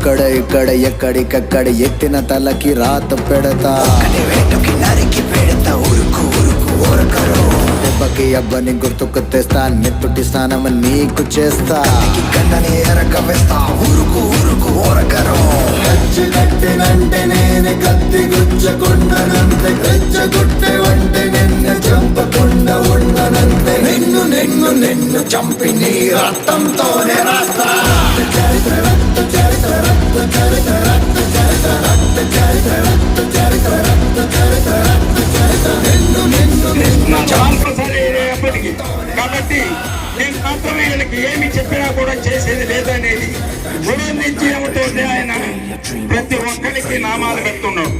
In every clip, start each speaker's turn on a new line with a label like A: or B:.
A: అక్కడ ఇక్కడ ఎక్కడికక్కడ ఎత్తిన తలకి రాత పెడతా నరికి పెడతా ఉరుకు ఉరుకు ఊరకరు దెబ్బకి అబ్బని గుర్తుకు తెస్తా నెత్తుటి స్నానం నీకు చేస్తా కన్నని ఎరక వేస్తా ఉరుకు ఉరుకు ఊరకరు కట్టినంటే నేను కత్తి గుచ్చకుండనంతే రెచ్చగొట్టే వంటే నిన్ను చంపకుండా ఉండనంతే నిన్ను నిన్ను నిన్ను చంపి నీ రక్తంతోనే రాస్తా చరిత్ర రక్త చరిత్ర రక్త చరిత్ర రక్త చరిత్ర రక్త చరిత్ర రక్త చరిత్ర రక్త చరిత్ర రక్త చరిత్ర నిన్ను నిన్ను నిన్ను
B: ఎప్పటికీ. కాబట్టి నేను మాత్రమే వీళ్ళకి ఏమి చెప్పినా కూడా చేసేది లేదనేది నిశ్చయంతో ఆయన ప్రతి ఒక్కరికి నామాలు పెడుతున్నాడు.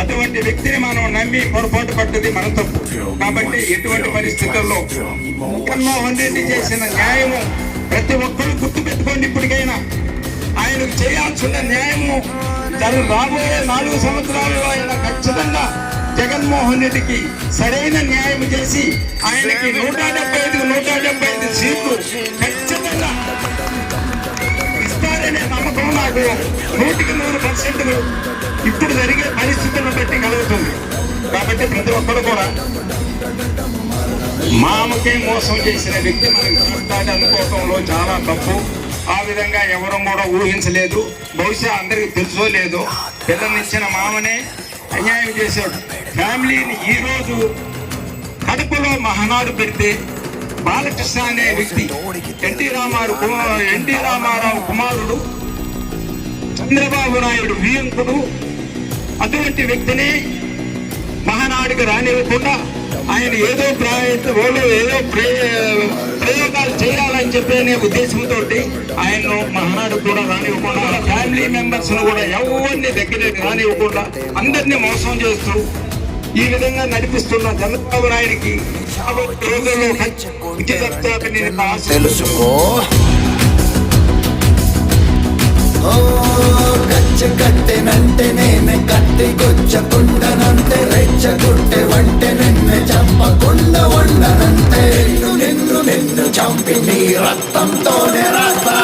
B: అటువంటి వ్యక్తిని మనం నమ్మి పొరపాటు పడ్డది మన తప్పు. కాబట్టి ఎటువంటి పరిస్థితుల్లో జగన్మోహన్ రెడ్డి చేసిన న్యాయము ప్రతి ఒక్కరూ గుర్తు పెట్టుకోండి. ఇప్పటికైనా ఆయనకు చేయాల్సిన న్యాయము రాబోయే 4 సంవత్సరాలలో ఆయన ఖచ్చితంగా జగన్మోహన్ రెడ్డికి సరైన న్యాయం చేసి ఆయనకి 175 సీట్లు ఖచ్చితంగా ఇస్తారనే నమ్మకం నాకు 100% ఇప్పుడు జరిగే పరిస్థితులను బట్టి కలుగుతుంది. కాబట్టి ప్రతి ఒక్కరు కూడా మామకే మోసం చేసిన వ్యక్తి మనకి చూస్తాడు అనుకోవటంలో చాలా తప్పు. ఆ విధంగా ఎవరు కూడా ఊహించలేదు. బహుశా అందరికి తెలుసో లేదో పిల్లనిచ్చిన మామనే అన్యాయం చేశాడు. ఫ్యామిలీని ఈరోజు కడపలో మహానాడు పెడితే బాలకృష్ణ అనే వ్యక్తి ఎన్టీ రామారావు కుమారుడు, చంద్రబాబు నాయుడు వియంకుడు, అటువంటి వ్యక్తిని మహానాడుకి రానివ్వకుండా ఆయన ఏదో ప్రయోగాలు చేయాలని చెప్పే ఉద్దేశంతో ఆయన్ను మహానాడు కూడా రానివ్వకుండా ఫ్యామిలీ మెంబర్స్ ను కూడా ఎవరిని దగ్గరికి రానివ్వకుండా అందరినీ మోసం చేస్తూ ఈ విధంగా నడిపిస్తున్న చంద్రబాబు నాయుడికి రోజుల్లో
A: తెలుసుకో కట్టినంటే నేను కత్తి గుచ్చకుండనంతే రెచ్చగొట్టే వంటే నిన్ను చంపకుండా ఉండనంతే నిన్ను నిన్ను నిన్ను చంపి నీ రక్తంతోనే రాస్తా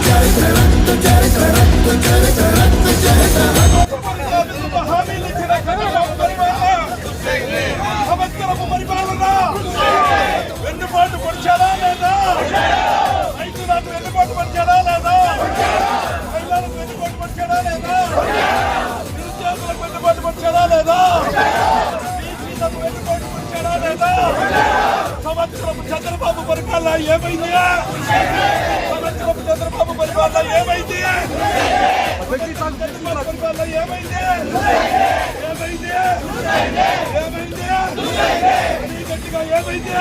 A: చరిత్ర రక్త చరిత్ర రక్త చరిత్ర రక్త చరిత్ర
C: వెన్నుపాటు పొడిచారా లేదా? రైతులకు వెన్నుపాటు పొడిచారా లేదా? మహిళలకు వెన్నుపాటు పొడిచారా లేదా? నిరుద్యోగులకు వెన్నుపాటు పొడిచారా లేదా? బీసీలకు వెన్నుపాటు పొడిచారా లేదా? సంవత్సరం చంద్రబాబు పరిపాలన ఏమైంది? సంవత్సరం చంద్రబాబు పరిపాలన ఏమైంది? పరిపాలన ఏమైంది? ఏమైంది? ఏమైంది? గట్టిగా ఏమైంది?